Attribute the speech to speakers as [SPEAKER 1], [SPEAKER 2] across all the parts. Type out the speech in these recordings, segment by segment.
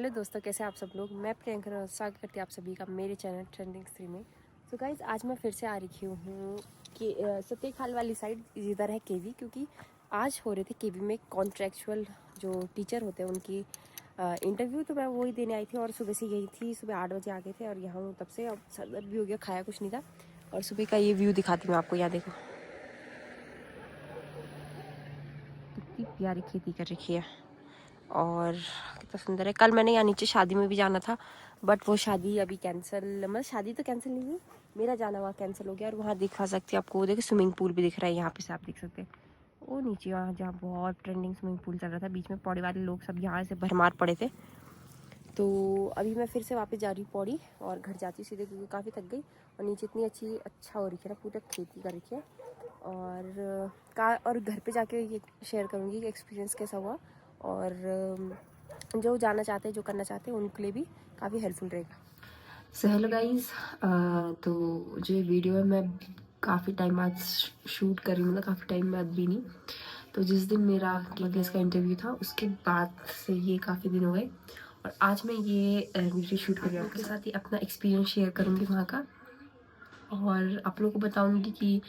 [SPEAKER 1] Hello दोस्तों, कैसे आप सब लोग। मैं प्रियंका स्वागत करती हूँ आप सभी का मेरे चैनल ट्रेंडिंग 3 में। तो गाइज आज मैं फिर से आ रही हूँ कि सत्यखाल वाली साइड इधर है केवी, क्योंकि आज हो रहे थे केवी में कॉन्ट्रेक्चुअल जो टीचर होते हैं उनकी इंटरव्यू। तो मैं वही देने आई थी और सुबह से गई थी, सुबह 8 बजे आ गए थे और यहाँ हूँ तब से। अब सर दर्द भी हो गया, खाया कुछ नहीं था। और सुबह का ये व्यू दिखाती हूँ आपको। यहाँ देखो कितनी प्यारी खेती कर रखी है और कितना सुंदर है। कल मैंने यहाँ नीचे शादी में भी जाना था, बट वो शादी अभी कैंसिल, मतलब शादी तो कैंसिल नहीं हुई, मेरा जाना वहाँ कैंसिल हो गया। और वहाँ दिखा सकती है आपको, वो देखो स्विमिंग पूल भी दिख रहा है यहाँ पे से, आप देख सकते हैं वो नीचे वहाँ जहाँ बहुत ट्रेंडिंग स्विमिंग पूल चल रहा था। बीच में पौड़ी वाले लोग सब यहाँ से भरमार पड़े थे। तो अभी मैं फिर से वापस जा रही हूँ पौड़ी और घर जाती हूँ सीधे, क्योंकि काफ़ी थक गई। और नीचे इतनी अच्छा हो रही है ना, पूरा खेती कर रखी है। और घर पे जाके ये शेयर करूँगी कि एक्सपीरियंस कैसा हुआ। और जो जाना चाहते हैं, जो करना चाहते हैं, उनके लिए भी काफ़ी हेल्पफुल रहेगा। सो हेलो गाइज, तो जो ये वीडियो है मैं काफ़ी टाइम बाद शूट कर रही हूँ, मतलब काफ़ी टाइम बाद भी नहीं। तो जिस दिन मेरा केवीएस का इंटरव्यू था उसके बाद से ये काफ़ी दिन हो गए और आज मैं ये वीडियो शूट कर रही हूँ। आपके साथ ही अपना एक्सपीरियंस शेयर करूँगी वहाँ का और आप लोगों को बताऊँगी कि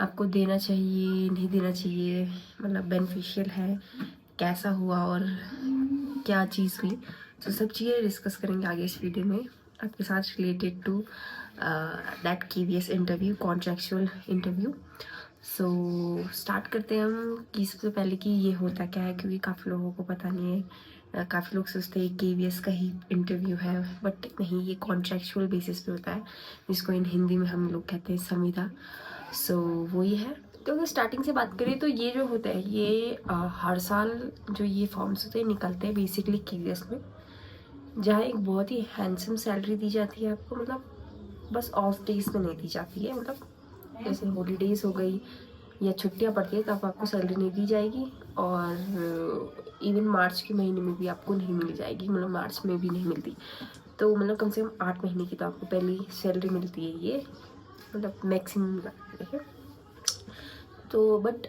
[SPEAKER 1] आपको देना चाहिए नहीं देना चाहिए, मतलब बेनिफिशियल है, कैसा हुआ और क्या चीज़ हुई। तो सब चीज़ें डिस्कस करेंगे आगे इस वीडियो में आपके साथ related to that KVS interview, contractual interview. So start करते हैं हम कि सबसे पहले कि ये होता क्या है, क्योंकि काफ़ी लोगों को पता नहीं है। काफ़ी लोग सोचते हैं केवीएस का ही इंटरव्यू है, बट नहीं, ये कॉन्ट्रेक्चुअल बेसिस पे होता है, जिसको इन हिंदी में हम लोग कहते हैं संविदा। सो वही है। तो अगर स्टार्टिंग से बात करें तो ये जो होता है ये हर साल जो ये फॉर्म्स होते हैं निकलते हैं बेसिकली केवीएस में, जहाँ एक बहुत ही हैंडसम सैलरी दी जाती है आपको। मतलब बस ऑफ डेज में नहीं दी जाती है, मतलब जैसे हॉलीडेज हो गई या छुट्टियाँ पड़ती है तब आपको सैलरी नहीं दी जाएगी। और इवन मार्च के महीने में भी आपको नहीं मिल जाएगी, मतलब मार्च में भी नहीं मिलती। तो मतलब कम से कम 8 महीने की तो आपको पहली सैलरी मिलती है ये, मतलब मैक्सिमम देखिए। तो बट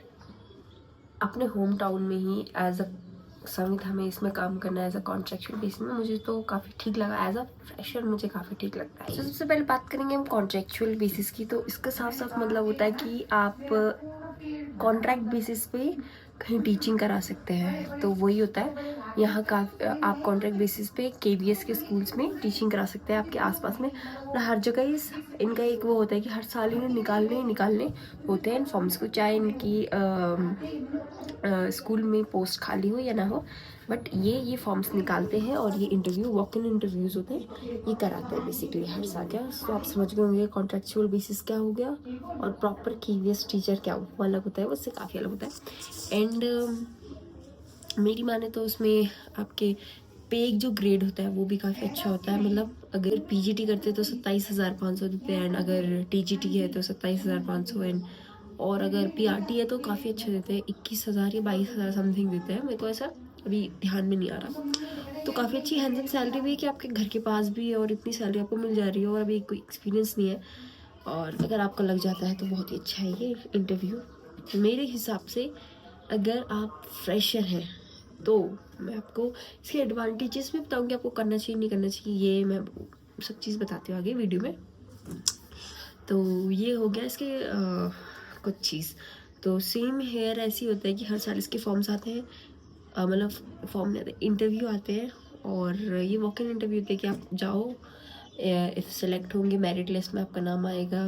[SPEAKER 1] अपने होम टाउन में ही एज अ संविदा में इसमें काम करना एज अ कॉन्ट्रेक्चुअल बेसिस में मुझे तो काफ़ी ठीक लगा। एज अ फ्रेशर मुझे काफ़ी ठीक लगता है। सबसे पहले बात करेंगे हम कॉन्ट्रेक्चुअल बेसिस की। तो इसका साफ साफ मतलब होता है कि आप कॉन्ट्रैक्ट बेसिस पे कहीं टीचिंग करा सकते हैं। तो वही होता है यहाँ का, आप कॉन्ट्रैक्ट बेसिस पे केवीएस के स्कूल्स में टीचिंग करा सकते हैं आपके आसपास में। मतलब हर जगह इनका एक वो होता है कि हर साल इन्हें निकालने होते हैं इन फॉर्म्स को, चाहे इनकी स्कूल में पोस्ट खाली हो या ना हो, बट ये फॉर्म्स निकालते हैं और ये इंटरव्यू, वॉक इन इंटरव्यूज होते हैं, ये कराते हैं बेसिकली हर साल। क्या तो आप समझ गए होंगे कॉन्ट्रेक्चुअल बेसिस क्या हो गया और प्रॉपर केवीएस टीचर क्या वो अलग होता है, उससे काफ़ी अलग होता है। एंड मेरी माने तो उसमें आपके पे एक जो ग्रेड होता है वो भी काफ़ी अच्छा होता है। मतलब अगर पीजीटी करते तो 27,500 देते हैं, एंड अगर टीजीटी है तो 27,500 एंड और अगर पीआरटी है तो काफ़ी अच्छे देते हैं, 21,000 या 22,000 समथिंग देते हैं। मेरे को ऐसा अभी ध्यान में नहीं आ रहा। तो काफ़ी अच्छी हैंडसम सैलरी भी है कि आपके घर के पास भी है और इतनी सैलरी आपको मिल जा रही है और अभी कोई एक्सपीरियंस नहीं है, और अगर आपका लग जाता है तो बहुत ही अच्छा है ये इंटरव्यू मेरे हिसाब से। अगर आप फ्रेशर हैं तो मैं आपको इसके एडवांटेजेस भी बताऊंगी, आपको करना चाहिए नहीं करना चाहिए, ये मैं सब चीज़ बताती हूँ आगे वीडियो में। तो ये हो गया इसके कुछ चीज़। तो सेम हेयर ऐसी होता है कि हर साल इसके फॉर्म्स आते हैं, मतलब फॉर्म नहीं आते, इंटरव्यू आते हैं। और ये वॉक इन इंटरव्यू होते हैं कि आप जाओ, इफ़ सेलेक्ट होंगे, मेरिट लिस्ट में आपका नाम आएगा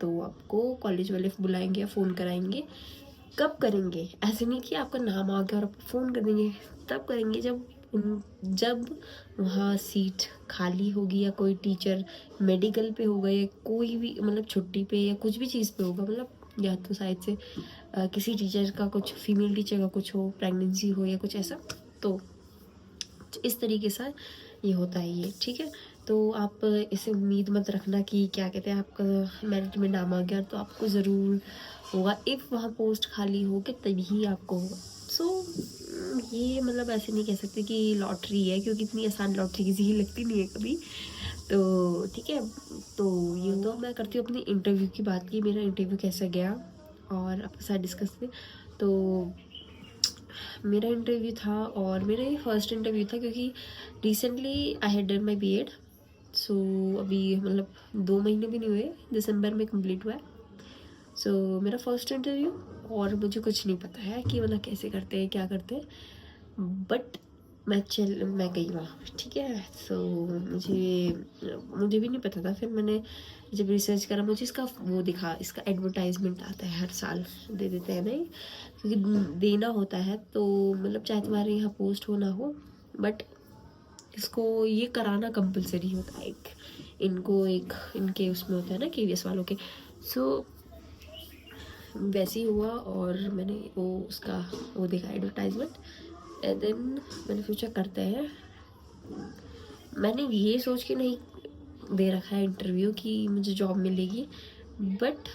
[SPEAKER 1] तो आपको कॉलेज वाले बुलाएंगे या फ़ोन कराएंगे। कब करेंगे, ऐसे नहीं कि आपका नाम आ गया और आप फ़ोन कर देंगे, तब करेंगे जब वहाँ सीट खाली होगी या कोई टीचर मेडिकल पे होगा या कोई भी मतलब छुट्टी पे या कुछ भी चीज़ पे होगा, मतलब या तो शायद से किसी टीचर का कुछ, फीमेल टीचर का कुछ हो, प्रेगनेंसी हो या कुछ ऐसा। तो इस तरीके से ये होता है ये, ठीक है। तो आप इसे उम्मीद मत रखना कि क्या कहते हैं आपका मेरिट में नाम आ गया तो आपको ज़रूर होगा। इफ़ वहाँ पोस्ट खाली हो के तभी आपको होगा। सो ये मतलब ऐसे नहीं कह सकते कि लॉटरी है, क्योंकि इतनी आसान लॉटरी किसी की लगती नहीं है कभी। तो ठीक है, तो ये तो मैं करती हूँ अपनी इंटरव्यू की बात की, मेरा इंटरव्यू कैसा गया और आपके साथ डिस्कस करें। तो मेरा इंटरव्यू था और मेरा ये फर्स्ट इंटरव्यू था, क्योंकि recently I had done my BEd. So अभी मतलब 2 महीने भी नहीं हुए, दिसंबर में कंप्लीट हुआ है। सो मेरा फर्स्ट इंटरव्यू, और मुझे कुछ नहीं पता है कि मतलब कैसे करते हैं, क्या करते हैं, बट मैं गई वहाँ, ठीक है। सो मुझे भी नहीं पता था। फिर मैंने जब रिसर्च करा, मुझे इसका वो दिखा, इसका एडवर्टाइजमेंट आता है, हर साल दे देते हैं ना, क्योंकि देना होता है। तो मतलब चाहे तुम्हारे यहाँ पोस्ट हो ना हो, बट इसको ये कराना कंपलसरी होता है। इनके उसमें होता है ना, KVS वालों के। सो वैसे ही हुआ, और मैंने वो देखा एडवर्टाइजमेंट, एंड देन मैंने सोचा करते हैं। मैंने ये सोच के नहीं दे रखा है इंटरव्यू कि मुझे जॉब मिलेगी, बट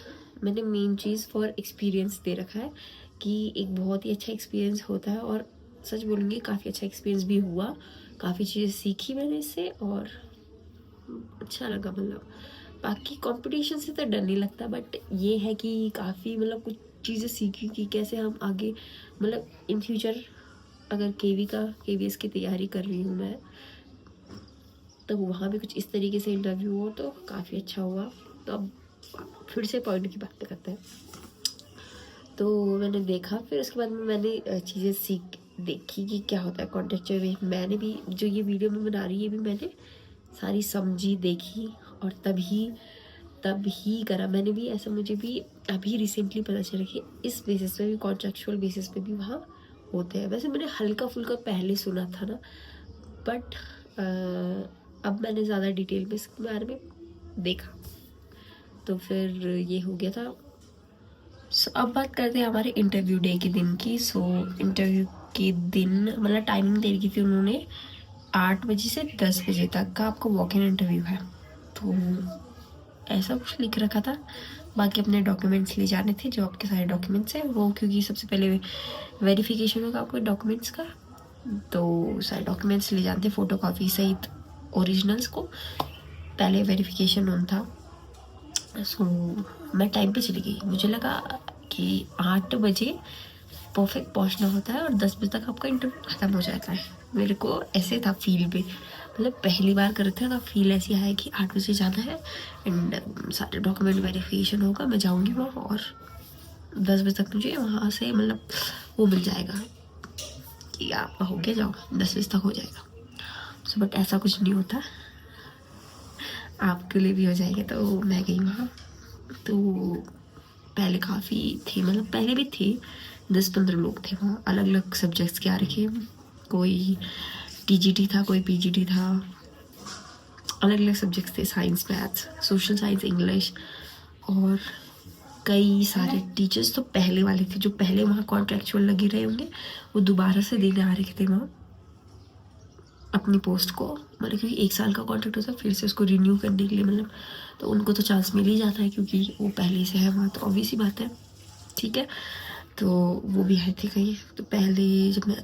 [SPEAKER 1] मैंने मेन चीज़ फॉर एक्सपीरियंस दे रखा है कि एक बहुत ही अच्छा एक्सपीरियंस होता है। और सच बोलूँगी, काफ़ी अच्छा एक्सपीरियंस भी हुआ, काफ़ी चीज़ें सीखी मैंने इससे, और अच्छा लगा। मतलब बाकी कंपटीशन से तो डर नहीं लगता, बट ये है कि काफ़ी मतलब कुछ चीज़ें सीखी कि कैसे हम आगे, मतलब इन फ्यूचर अगर KVS की तैयारी कर रही हूँ मैं, तो वहाँ भी कुछ इस तरीके से इंटरव्यू हो तो काफ़ी अच्छा हुआ। तो अब फिर से पॉइंट की बात करते हैं। तो मैंने देखा, फिर उसके बाद में मैंने चीज़ें देखी कि क्या होता है कॉन्टेक्चुअल वे। मैंने भी जो ये वीडियो में बना रही है, भी मैंने सारी समझी, देखी, और तभी करा मैंने भी ऐसा। मुझे भी अभी रिसेंटली पता चला कि इस बेसिस पे भी, कॉन्ट्रेक्चुअल बेसिस पे भी वहाँ होते हैं। वैसे मैंने हल्का फुल्का पहले सुना था ना, बट अब मैंने ज़्यादा डिटेल में इसके बारे में देखा, तो फिर ये हो गया था। अब बात करते हैं हमारे इंटरव्यू डे के दिन की। इंटरव्यू के दिन मतलब टाइमिंग दे रखी थी उन्होंने 8 बजे से 10 बजे तक का आपको वॉक इन इंटरव्यू है, तो ऐसा कुछ लिख रखा था। बाकी अपने डॉक्यूमेंट्स ले जाने थे, जो आपके सारे डॉक्यूमेंट्स हैं वो, क्योंकि सबसे पहले वेरिफिकेशन होगा आपको डॉक्यूमेंट्स का, तो सारे डॉक्यूमेंट्स ले जाते, फ़ोटो कॉपी सहित ओरिजिनल्स को। पहले वेरिफिकेशन ऑन था। सो मैं टाइम पे चली गई। मुझे लगा कि 8 बजे परफेक्ट पहुंचना होता है और 10 बजे तक आपका इंटरव्यू ख़त्म हो जाता है। मेरे को ऐसे था फील पे, मतलब पहली बार कर रहे थे तो फील ऐसी आया कि 8 बजे जाना है एंड सारे डॉक्यूमेंट वेरिफिकेशन होगा, मैं जाऊँगी वहाँ और 10 बजे तक मुझे वहाँ से मतलब वो मिल जाएगा कि आप हो गया, जाओ 10 बजे तक हो जाएगा। सो बट ऐसा कुछ नहीं होता, आपके लिए भी हो जाएगा। तो मैं गई वहाँ, तो पहले काफ़ी थे, मतलब पहले भी थे, 10-15 लोग थे वहाँ, अलग अलग सब्जेक्ट्स के आ रखे। कोई TGT था, कोई PGT था, अलग अलग सब्जेक्ट्स थे, science, maths, social science, English, और कई सारे टीचर्स तो पहले वाले थे, जो पहले वहाँ कॉन्ट्रैक्चुअल लगे रहे होंगे, वो दोबारा से देने आ रहे थे वहाँ अपनी पोस्ट को, मतलब क्योंकि 1 साल का कॉन्ट्रैक्ट होता है, फिर से उसको रिन्यू करने के लिए, मतलब तो उनको तो चांस मिल ही जाता है क्योंकि वो पहले से है वहाँ, तो ऑब्वियस ही बात है, ठीक है। तो वो भी आए थे कहीं। तो पहले जब मैं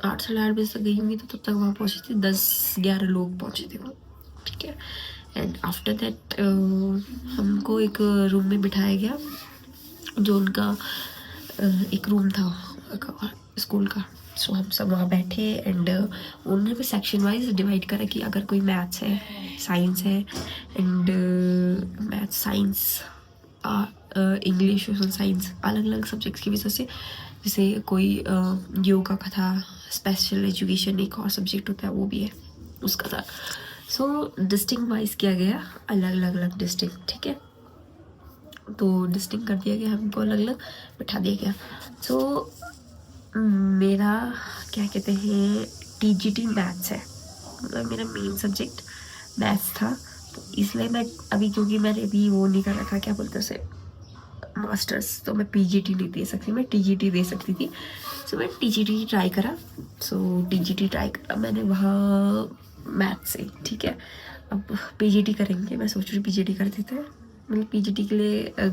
[SPEAKER 1] 8 साढ़े 8 बजे तक गई होंगी, तो तब तक वहाँ पहुँचे थे 10-11 लोग पहुँचे थे वहाँ, ठीक है। एंड आफ्टर दैट हमको एक रूम में बिठाया गया, जो उनका एक रूम था स्कूल का। सो हम सब वहाँ बैठे एंड उन्होंने भी सेक्शन वाइज डिवाइड करा कि अगर कोई मैथ्स है, साइंस है, and maths, science, English, social science, अलग अलग सब्जेक्ट्स की वजह से, जैसे कोई योगा का था, स्पेशल एजुकेशन एक और सब्जेक्ट होता है वो भी है, उसका था। सो डिस्ट्रिक्ट वाइज किया गया, अलग अलग डिस्ट्रिक्ट, ठीक है। तो डिस्टिंग कर दिया गया, हमको अलग अलग बिठा दिया गया। सो मेरा क्या कहते हैं TGT मैथ्स है, मतलब मेरा मेन सब्जेक्ट मैथ्स था, तो इसलिए मैं अभी, क्योंकि मैंने अभी वो नहीं कर रखा, क्या बोलते उसे, मास्टर्स, तो मैं PGT नहीं दे सकती, मैं TGT दे सकती थी। सो मैं TGT ट्राई करा। TGT ट्राई करा मैंने वहाँ मैथ से, ठीक है। अब PGT करेंगे, मैं सोच रही हूँ PGT कर देते हैं, मतलब PGT के लिए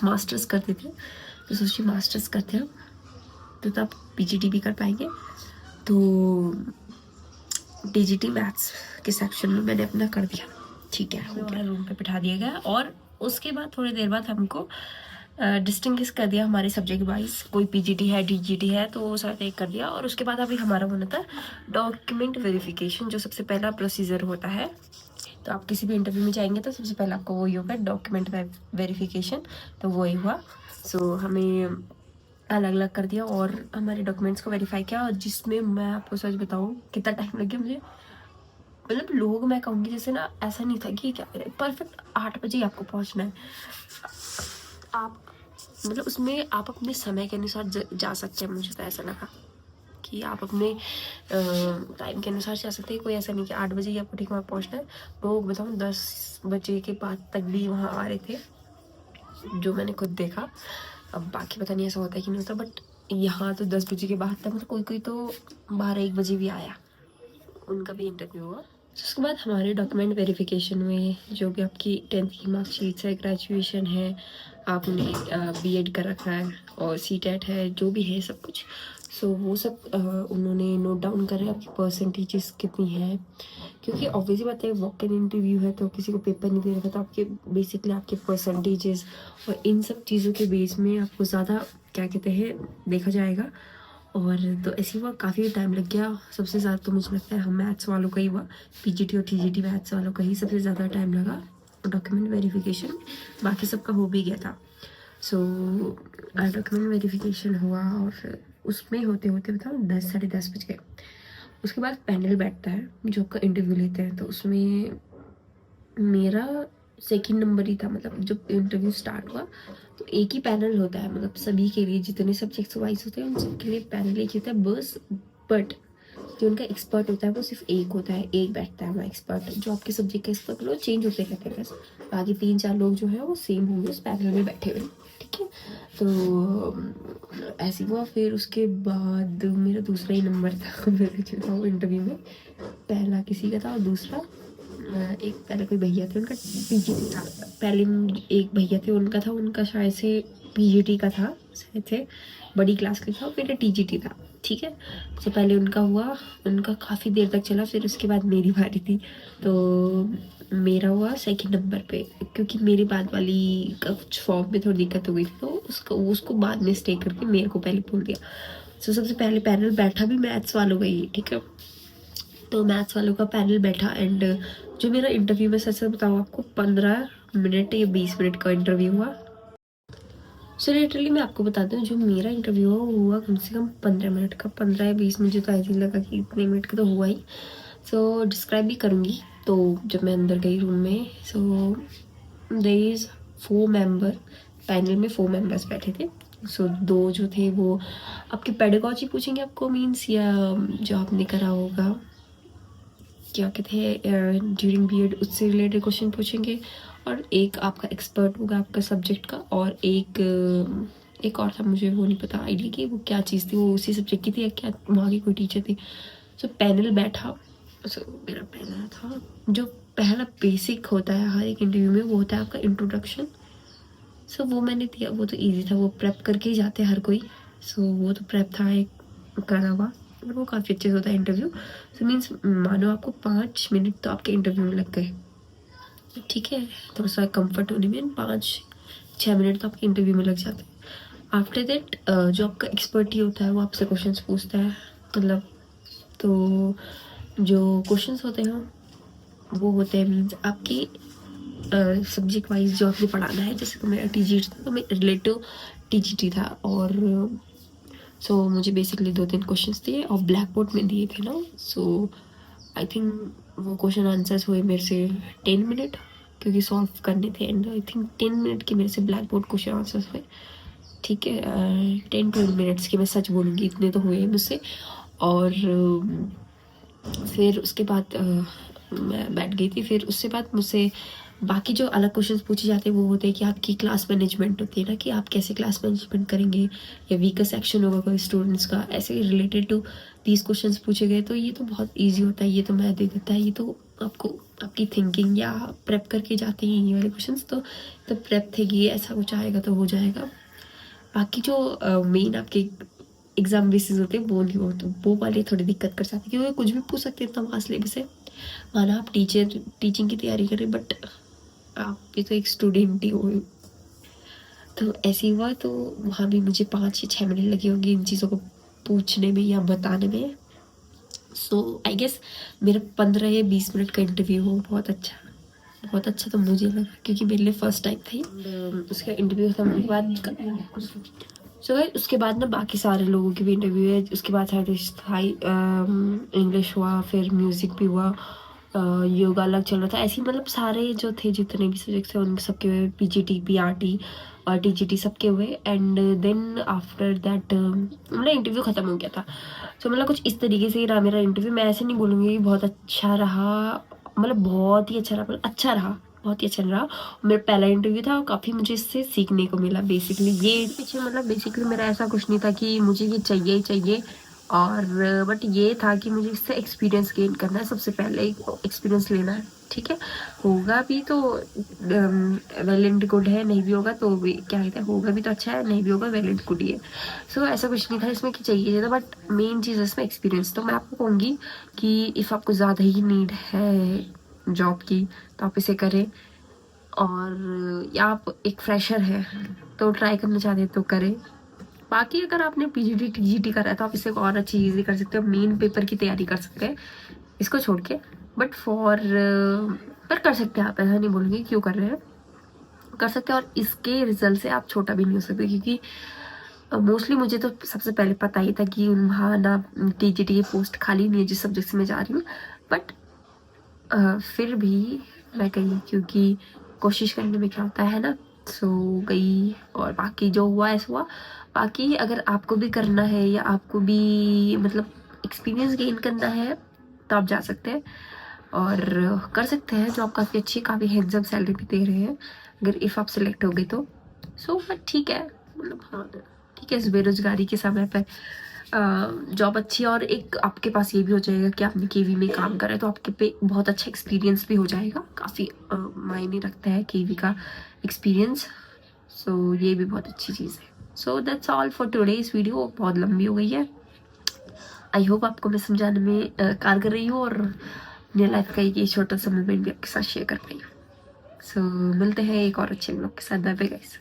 [SPEAKER 1] मास्टर्स करते थे, तो सोचिए मास्टर्स करते हैं तो तब PGT भी कर पाएंगे। तो TGT मैथ्स के सेक्शन में मैंने अपना कर दिया, ठीक है, हो गया, रूम पे बिठा दिया गया। और उसके बाद थोड़ी देर बाद हमको डिस्टिंग्विश कर दिया हमारे सब्जेक्ट वाइज, कोई पीजीटी है डीजीटी है तो वो सारा एक कर दिया। और उसके बाद अभी हमारा होना था डॉक्यूमेंट वेरिफिकेशन, जो सबसे पहला प्रोसीजर होता है। तो आप किसी भी इंटरव्यू में जाएंगे तो सबसे पहले आपको वही होगा डॉक्यूमेंट वेरिफिकेशन, तो वही हुआ। सो हमें अलग अलग कर दिया और हमारे डॉक्यूमेंट्स को वेरीफाई किया, और जिसमें मैं आपको सच बताऊँ कितना टाइम लग गया मुझे। मतलब लोग मैं कहूँगी जैसे ना, ऐसा नहीं था कि क्या परफेक्ट 8 बजे ही आपको पहुँचना है। आप मतलब उसमें आप अपने समय के अनुसार जा सकते हैं। मुझे तो ऐसा लगा कि आप अपने टाइम के अनुसार जा सकते हैं। कोई ऐसा नहीं कि 8 बजे ही आपको ठीक वहाँ पहुँचना है। लोग बताऊँ 10 बजे के बाद तक भी वहाँ आ रहे थे, जो मैंने खुद देखा। अब बाकी पता नहीं ऐसा होता है कि नहीं होता, बट यहाँ तो 10 बजे के बाद तक, मतलब कोई कोई तो 12-1 बजे भी आया, उनका भी इंटरव्यू हुआ। उसके बाद हमारे डॉक्यूमेंट वेरिफिकेशन में जो भी आपकी 10th की मार्कशीट है, ग्रेजुएशन है, आपने बीएड कर रखा है और सीटेट है, जो भी है सब कुछ, सो वो सब उन्होंने नोट डाउन कर रहे हैं आपकी परसेंटेजेस कितनी है। क्योंकि ऑब्वियसली बात है वॉक इन इंटरव्यू है तो किसी को पेपर नहीं दे रखा, तो आपके बेसिकली आपके परसेंटेजेस और इन सब चीज़ों के बेस में आपको ज़्यादा क्या कहते हैं देखा जाएगा। और तो ऐसे हुआ, काफ़ी टाइम लग गया। सबसे ज़्यादा तो मुझे लगता है हम मैथ्स वालों का ही हुआ, पीजीटी और टीजीटी मैथ्स वालों का ही सबसे ज़्यादा टाइम लगा डॉक्यूमेंट वेरिफिकेशन। बाकी सबका हो भी गया था। सो डॉक्यूमेंट वेरिफिकेशन हुआ और उसमें होते होते बताओ 10-10:30 बज गए। उसके बाद पैनल बैठता है जो आपका इंटरव्यू लेते हैं, तो उसमें मेरा सेकंड नंबर ही था। मतलब जब इंटरव्यू स्टार्ट हुआ तो एक ही पैनल होता है, मतलब सभी के लिए जितने सब्जेक्ट्स वाइज होते हैं उन सबके लिए पैनल एक ही होता है बस। बट जो उनका एक्सपर्ट होता है वो सिर्फ एक होता है, एक बैठता है हमारा एक्सपर्ट। जो आपके सब्जेक्ट का एक्सपर्ट लोग चेंज होते रहते हैं, बस बाकी 3-4 लोग जो है वो सेम होंगे उस पैनल में बैठे हुए। ठीक है, तो ऐसे हुआ। फिर उसके बाद मेरा दूसरा ही नंबर था मेरे जो था वो इंटरव्यू में, पहला किसी का था और दूसरा एक पहले कोई भैया थे उनका पीजीटी था। पहले एक भैया थे उनका शायद से पीजीटी का था, शायद से बड़ी क्लास का था, फिर टीजीटी था। ठीक है, तो पहले उनका हुआ, उनका काफ़ी देर तक चला, फिर उसके बाद मेरी बारी थी। तो मेरा हुआ सेकंड नंबर पे, क्योंकि मेरी बाद वाली का कुछ फॉर्म में थोड़ी दिक्कत हो गई थी, तो उसको बाद में स्टे करके मेरे को पहले बोल दिया। तो सबसे पहले पैनल बैठा भी मैथ्स वालों का ही। ठीक है, तो मैथ्स वालों का पैनल बैठा। एंड जो मेरा इंटरव्यू में सच बताऊँ आपको 15 मिनट या 20 मिनट का इंटरव्यू हुआ। सो लिटरली मैं आपको बता दूँ जो मेरा इंटरव्यू हुआ कम से कम 15 मिनट का, 15 या 20 मुझे तो ऐसे ही लगा कि इतने मिनट का तो हुआ ही। सो डिस्क्राइब भी करूँगी। तो जब मैं अंदर गई रूम में, so there is 4 member, panel में 4 मेंबर्स बैठे थे। सो 2 जो थे वो आपके पेडागॉजी पूछेंगे आपको, मीन्स या जो आपने करा होगा क्या कहते हैं ड्यूरिंग बीएड, उससे रिलेटेड क्वेश्चन पूछेंगे। और एक आपका एक्सपर्ट होगा आपका सब्जेक्ट का, और एक और था, मुझे वो नहीं पता आइडिया कि वो क्या चीज़ थी, वो उसी सब्जेक्ट की थी या क्या वहाँ की कोई टीचर थी। सो पैनल बैठा। सो मेरा पहला था, जो पहला बेसिक होता है हर एक इंटरव्यू में, वो होता है आपका इंट्रोडक्शन। सो वो मैंने दिया, वो तो ईजी था, वो प्रेप करके ही जाते हैं हर कोई। सो वो तो प्रेप था एक करा हुआ, और वो काफ़ी अच्छे से होता है इंटरव्यू। सो मीन्स मानो आपको 5 मिनट तो आपके इंटरव्यू में लग गए। ठीक है, थोड़ा सा कंफर्ट होने में 5-6 मिनट तो आपके इंटरव्यू में लग जाते हैं। आफ्टर दैट जो आपका एक्सपर्ट ही होता है वो आपसे क्वेश्चंस पूछता है। मतलब तो जो क्वेश्चंस होते हैं वो होते हैं मीन्स आपकी सब्जेक्ट वाइज जो आपने पढ़ाना है। जैसे तो मेरा टीजीटी था, तो मेरा रिलेटिव टीजीटी था, और सो मुझे बेसिकली 2-3 क्वेश्चंस दिए और ब्लैक बोर्ड में दिए थे ना। सो आई थिंक वो क्वेश्चन आंसर्स हुए मेरे से 10 मिनट, क्योंकि सॉल्व करने थे। एंड आई थिंक 10 मिनट के मेरे से ब्लैक बोर्ड क्वेश्चन आंसर्स हुए। ठीक है, 10-12 मिनट्स के, मैं सच बोलूँगी इतने तो हुए मुझसे। और फिर उसके बाद मैं बैठ गई थी। फिर उसके बाद मुझसे बाकी जो अलग क्वेश्चंस पूछे जाते हैं वो होते हैं कि आपकी क्लास मैनेजमेंट होती है ना, कि आप कैसे क्लास मैनेजमेंट करेंगे, या वीकर सेक्शन होगा कोई स्टूडेंट्स का, ऐसे रिलेटेड टू 30 क्वेश्चंस पूछे गए। तो ये तो बहुत ईजी होता है, ये तो मैं दे देता है, ये तो आपको आपकी थिंकिंग या प्रेप करके जाते हैं ये वाले क्वेश्चन। तो प्रेप थे कि ऐसा कुछ आएगा तो हो जाएगा। बाकी जो मेन आपके एग्जाम बेसिस होते हैं वो नहीं हो, तो वो वाले थोड़ी दिक्कत कर जाते हैं, क्योंकि कुछ भी पूछ सकते हैं इतना वास्ट सिलेबस है। माना आप टीचिंग की तैयारी करें, बट आप भी तो एक स्टूडेंट ही हो, तो ऐसे ही हुआ, तो वहाँ भी मुझे 5 या 6 मिनट लगे होंगे इन चीज़ों को पूछने में या बताने में। सो आई गेस मेरा 15 या 20 मिनट का इंटरव्यू हो, बहुत अच्छा तो मुझे लगा, क्योंकि मेरे लिए फर्स्ट टाइम था ये। उसका इंटरव्यू खत्म होने के बाद उसके बाद ना बाकी सारे लोगों की भी इंटरव्यू है। उसके बाद इंग्लिश हुआ, फिर म्यूज़िक भी हुआ, योगा अलग चल रहा था। ऐसे ही मतलब सारे जो थे जितने भी सब्जेक्ट्स थे उन सबके हुए, पीजीटी, पीआरटी और टीजीटी सबके हुए। एंड देन आफ्टर दैट मेरा इंटरव्यू ख़त्म हो गया था। तो मतलब कुछ इस तरीके से ही रहा मेरा इंटरव्यू। मैं ऐसे नहीं बोलूँगी कि बहुत अच्छा रहा, मतलब बहुत ही अच्छा रहा, मतलब अच्छा रहा, बहुत ही अच्छा रहा। मेरा पहला इंटरव्यू था और काफ़ी मुझे इससे सीखने को मिला। बेसिकली ये पीछे मतलब बेसिकली मेरा ऐसा कुछ नहीं था कि मुझे ये चाहिए ही चाहिए, और बट ये था कि मुझे इससे एक्सपीरियंस गेन करना है। सबसे पहले एक्सपीरियंस लेना है, ठीक है। होगा भी तो वेल एंड गुड है, नहीं भी होगा तो भी क्या कहते हैं, होगा भी तो अच्छा है, नहीं भी होगा वेल एंड गुड ही है। सो ऐसा कुछ नहीं था इसमें कि चाहिए ज़्यादा, बट मेन चीज़ है इसमें एक्सपीरियंस। तो मैं आपको कहूँगी कि इफ़ आपको ज़्यादा ही नीड है जॉब की तो आप इसे करें, और या आप एक फ्रेशर है तो ट्राई करना चाहते हैं तो करें। बाकी अगर आपने पीजीटी टीजीटी करा है तो आप इससे और अच्छी चीज़ें कर सकते हो, मेन पेपर की तैयारी कर सकते हैं इसको छोड़ के। बट पर कर सकते हैं आप, ऐसा नहीं बोलेंगे क्यों कर रहे हैं, कर सकते हैं। और इसके रिजल्ट से आप छोटा भी नहीं हो सकते, क्योंकि मोस्टली मुझे तो सबसे पहले पता ही था कि वहाँ ना टीजीटी की पोस्ट खाली नहीं है जिस सब्जेक्ट से मैं जा रही हूँ। बट फिर भी मैं गई, क्योंकि कोशिश करने में क्या होता है ना। सो गई, और बाकी जो हुआ ऐसा हुआ। बाकी अगर आपको भी करना है या आपको भी मतलब एक्सपीरियंस गेन करना है तो आप जा सकते हैं और कर सकते हैं। जॉब काफ़ी अच्छी, काफ़ी हैंडसम सैलरी भी दे रहे हैं अगर इफ़ आप सेलेक्ट हो गए तो। सो बट ठीक है, मतलब हाँ ठीक है, इस बेरोजगारी के समय पर जॉब अच्छी है। और एक आपके पास ये भी हो जाएगा कि आपने केवी में काम करा है तो आपके पे बहुत अच्छा एक्सपीरियंस भी हो जाएगा। काफ़ी मायने रखता है केवी का एक्सपीरियंस। सो ये भी बहुत अच्छी चीज़ है। So that's all for today. इस वीडियो बहुत लंबी हो गई है। आई होप आपको मैं समझाने में कारगर रही हूँ और अपनी लाइफ का एक ये छोटा सा मोमेंट भी आपके साथ शेयर कर पाई हूँ। सो मिलते हैं एक और अच्छे ब्लॉग के साथ। Bye bye guys.